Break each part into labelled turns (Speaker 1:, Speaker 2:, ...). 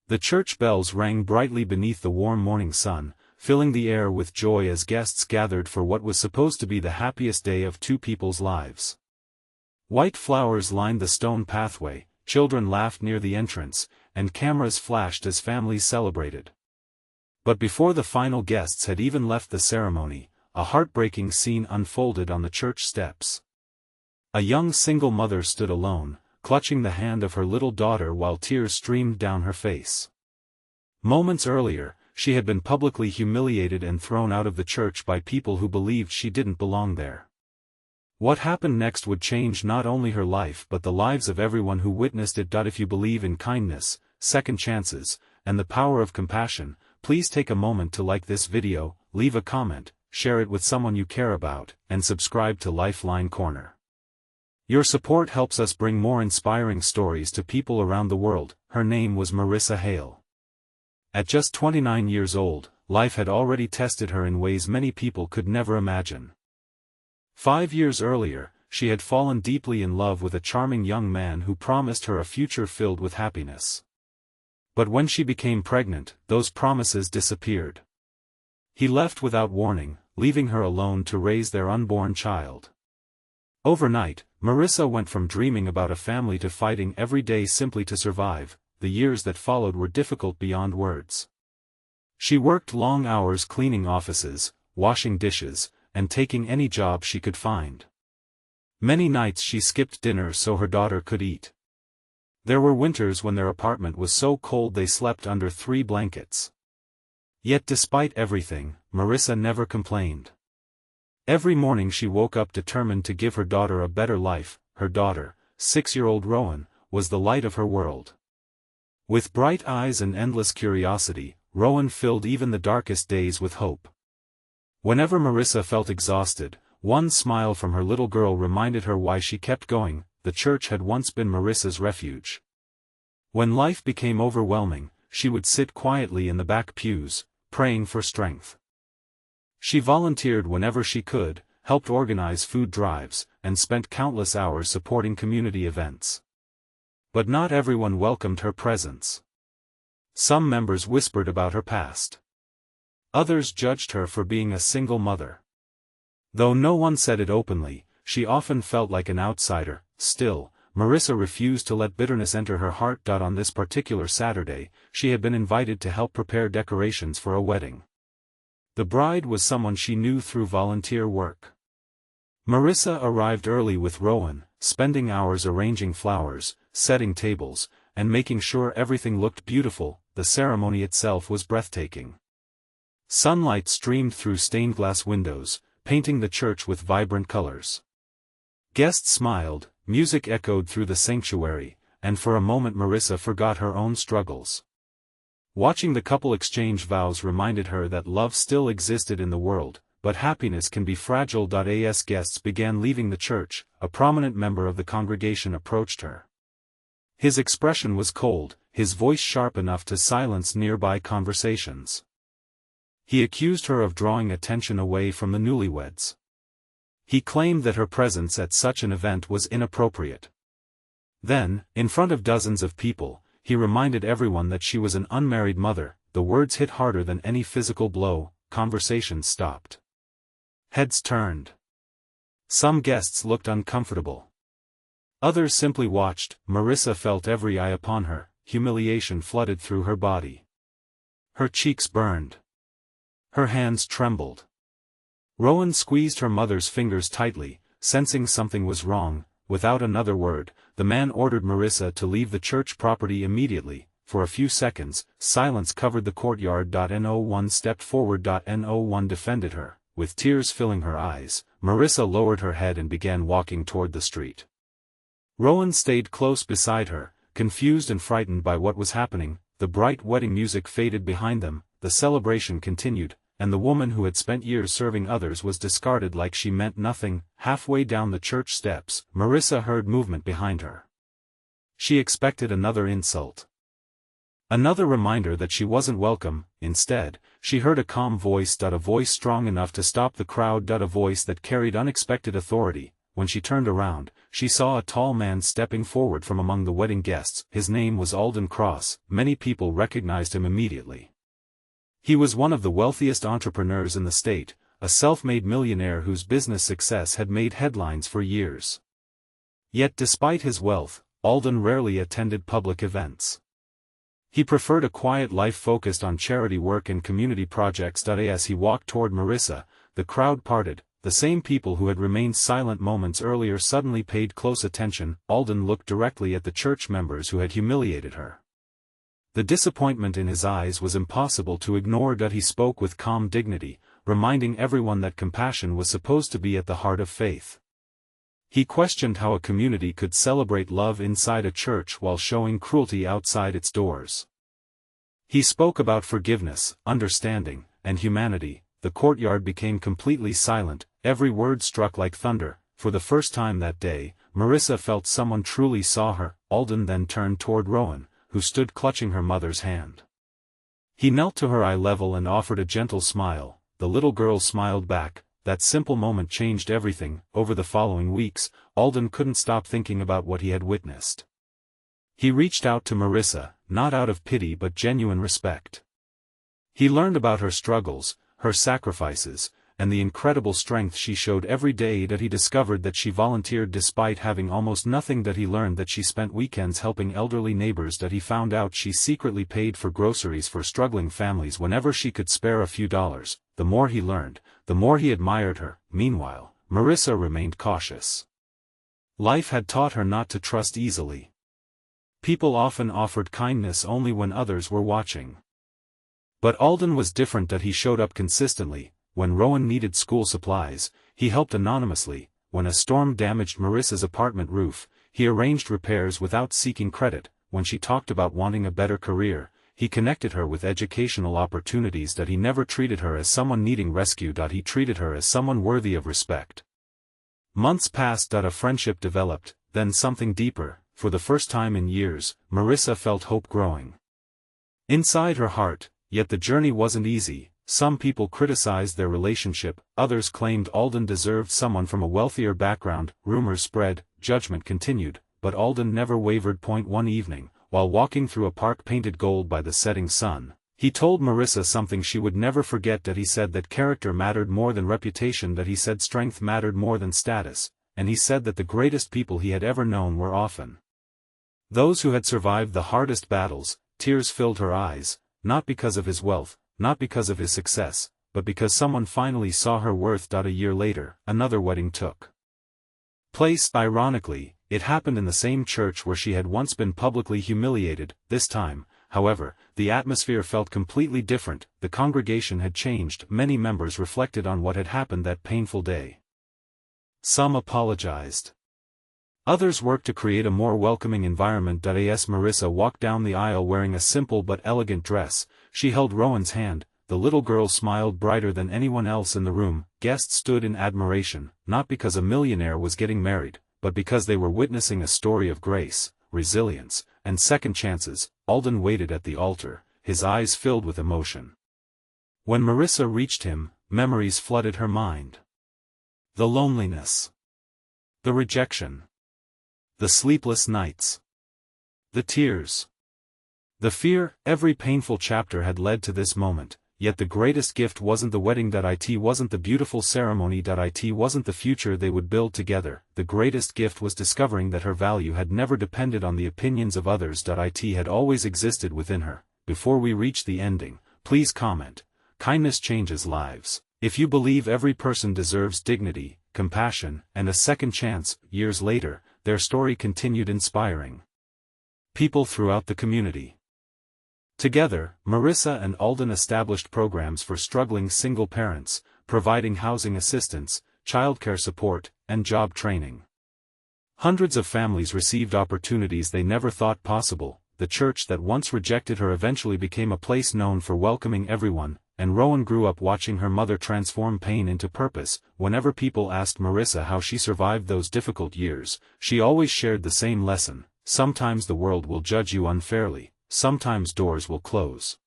Speaker 1: The church bells rang brightly beneath the warm morning sun, filling the air with joy as guests gathered for what was supposed to be the happiest day of two people's lives. White flowers lined the stone pathway, children laughed near the entrance, and cameras flashed as families celebrated. But before the final guests had even left the ceremony, a heartbreaking scene unfolded on the church steps. A young single mother stood alone, clutching the hand of her little daughter while tears streamed down her face. Moments earlier, she had been publicly humiliated and thrown out of the church by people who believed she didn't belong there. What happened next would change not only her life but the lives of everyone who witnessed it. If you believe in kindness, second chances, and the power of compassion, please take a moment to like this video, leave a comment, share it with someone you care about, and subscribe to Lifeline Corner. Your support helps us bring more inspiring stories to people around the world. Her name was Marissa Hale. At just 29 years old, life had already tested her in ways many people could never imagine. 5 years earlier, she had fallen deeply in love with a charming young man who promised her a future filled with happiness. But when she became pregnant, those promises disappeared. He left without warning, leaving her alone to raise their unborn child. Overnight, Marissa went from dreaming about a family to fighting every day simply to survive. The years that followed were difficult beyond words. She worked long hours cleaning offices, washing dishes, and taking any job she could find. Many nights she skipped dinner so her daughter could eat. There were winters when their apartment was so cold they slept under 3 blankets. Yet despite everything, Marissa never complained. Every morning she woke up determined to give her daughter a better life. Her daughter, 6-year-old Rowan, was the light of her world. With bright eyes and endless curiosity, Rowan filled even the darkest days with hope. Whenever Marissa felt exhausted, one smile from her little girl reminded her why she kept going. The church had once been Marissa's refuge. When life became overwhelming, she would sit quietly in the back pews, praying for strength. She volunteered whenever she could, helped organize food drives, and spent countless hours supporting community events. But not everyone welcomed her presence. Some members whispered about her past. Others judged her for being a single mother. Though no one said it openly, she often felt like an outsider. Still, Marissa refused to let bitterness enter her heart. On this particular Saturday, she had been invited to help prepare decorations for a wedding. The bride was someone she knew through volunteer work. Marissa arrived early with Rowan, spending hours arranging flowers, setting tables, and making sure everything looked beautiful. The ceremony itself was breathtaking. Sunlight streamed through stained glass windows, painting the church with vibrant colors. Guests smiled, music echoed through the sanctuary, and for a moment Marissa forgot her own struggles. Watching the couple exchange vows reminded her that love still existed in the world, but happiness can be fragile. As guests began leaving the church, a prominent member of the congregation approached her. His expression was cold, his voice sharp enough to silence nearby conversations. He accused her of drawing attention away from the newlyweds. He claimed that her presence at such an event was inappropriate. Then, in front of dozens of people, he reminded everyone that she was an unmarried mother. The words hit harder than any physical blow. Conversations stopped. Heads turned. Some guests looked uncomfortable. Others simply watched. Marissa felt every eye upon her. Humiliation flooded through her body. Her cheeks burned. Her hands trembled. Rowan squeezed her mother's fingers tightly, sensing something was wrong. Without another word, the man ordered Marissa to leave the church property immediately. For a few seconds, silence covered the courtyard. No one stepped forward. No one defended her. With tears filling her eyes, Marissa lowered her head and began walking toward the street. Rowan stayed close beside her, confused and frightened by what was happening. The bright wedding music faded behind them, the celebration continued, and the woman who had spent years serving others was discarded like she meant nothing. Halfway down the church steps, Marissa heard movement behind her. She expected another insult. Another reminder that she wasn't welcome. Instead, she heard a calm voice. A voice strong enough to stop the crowd. A voice that carried unexpected authority. when she turned around, she saw a tall man stepping forward from among the wedding guests. His name was Alden Cross. Many people recognized him immediately. He was one of the wealthiest entrepreneurs in the state, a self-made millionaire whose business success had made headlines for years. Yet despite his wealth, Alden rarely attended public events. He preferred a quiet life focused on charity work and community projects. As he walked toward Marissa, the crowd parted. The same people who had remained silent moments earlier suddenly paid close attention. Alden looked directly at the church members who had humiliated her. The disappointment in his eyes was impossible to ignore. He spoke with calm dignity, reminding everyone that compassion was supposed to be at the heart of faith. He questioned how a community could celebrate love inside a church while showing cruelty outside its doors. He spoke about forgiveness, understanding, and humanity. The courtyard became completely silent, every word struck like thunder. For the first time that day, Marissa felt someone truly saw her. Alden then turned toward Rowan, who stood clutching her mother's hand. He knelt to her eye level and offered a gentle smile. The little girl smiled back. That simple moment changed everything. Over the following weeks, Alden couldn't stop thinking about what he had witnessed. He reached out to Marissa, not out of pity but genuine respect. He learned about her struggles, her sacrifices, and the incredible strength she showed every day. He discovered that she volunteered despite having almost nothing. He learned that she spent weekends helping elderly neighbors. He found out she secretly paid for groceries for struggling families whenever she could spare a few dollars. The more he learned, the more he admired her. Meanwhile, Marissa remained cautious. Life had taught her not to trust easily. People often offered kindness only when others were watching. But Alden was different. He showed up consistently. When Rowan needed school supplies, he helped anonymously. When a storm damaged Marissa's apartment roof, he arranged repairs without seeking credit. When she talked about wanting a better career, he connected her with educational opportunities. He never treated her as someone needing rescue. He treated her as someone worthy of respect. Months passed. A friendship developed, then something deeper. For the first time in years, Marissa felt hope growing inside her heart. Yet the journey wasn't easy. Some people criticized their relationship, others claimed Alden deserved someone from a wealthier background. Rumors spread, judgment continued, but Alden never wavered. One evening, while walking through a park painted gold by the setting sun, he told Marissa something she would never forget. He said that character mattered more than reputation. He said strength mattered more than status, and he said that the greatest people he had ever known were often those who had survived the hardest battles. Tears filled her eyes, not because of his wealth, not because of his success, but because someone finally saw her worth. A year later, another wedding took place. Ironically, it happened in the same church where she had once been publicly humiliated. This time, however, the atmosphere felt completely different. The congregation had changed. Many members reflected on what had happened that painful day. Some apologized. Others worked to create a more welcoming environment. As Marissa walked down the aisle wearing a simple but elegant dress, she held Rowan's hand. The little girl smiled brighter than anyone else in the room. Guests stood in admiration, not because a millionaire was getting married, but because they were witnessing a story of grace, resilience, and second chances. Alden waited at the altar, his eyes filled with emotion. When Marissa reached him, memories flooded her mind. The loneliness, the rejection, the sleepless nights, the tears, the fear. Every painful chapter had led to this moment. Yet the greatest gift wasn't the wedding. It wasn't the beautiful ceremony. It wasn't the future they would build together. The greatest gift was discovering that her value had never depended on the opinions of others. It had always existed within her. Before we reach the ending, please comment. Kindness changes lives. If you believe every person deserves dignity, compassion, and a second chance. Years later, their story continued inspiring people throughout the community. Together, Marissa and Alden established programs for struggling single parents, providing housing assistance, childcare support, and job training. Hundreds of families received opportunities they never thought possible. The church that once rejected her eventually became a place known for welcoming everyone, and Rowan grew up watching her mother transform pain into purpose. Whenever people asked Marissa how she survived those difficult years, she always shared the same lesson: sometimes the world will judge you unfairly. Sometimes doors will close.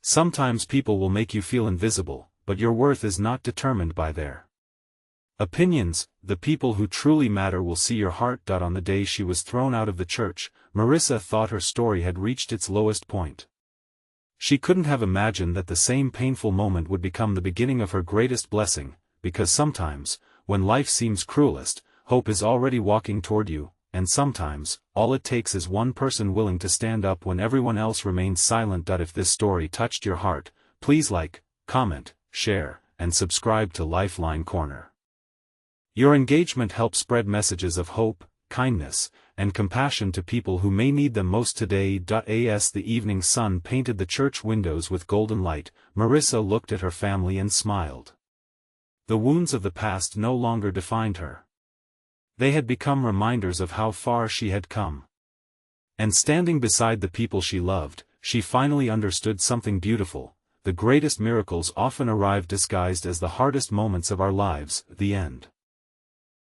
Speaker 1: Sometimes people will make you feel invisible, but your worth is not determined by their Opinions, the people who truly matter will see your heart. On the day she was thrown out of the church, Marissa thought her story had reached its lowest point. She couldn't have imagined that the same painful moment would become the beginning of her greatest blessing, because sometimes, when life seems cruelest, hope is already walking toward you, and sometimes, all it takes is one person willing to stand up when everyone else remains silent. If this story touched your heart, please like, comment, share, and subscribe to Lifeline Corner. Your engagement helps spread messages of hope, kindness, and compassion to people who may need them most today. As the evening sun painted the church windows with golden light, Marissa looked at her family and smiled. The wounds of the past no longer defined her. They had become reminders of how far she had come. And standing beside the people she loved, she finally understood something beautiful: the greatest miracles often arrive disguised as the hardest moments of our lives. The end.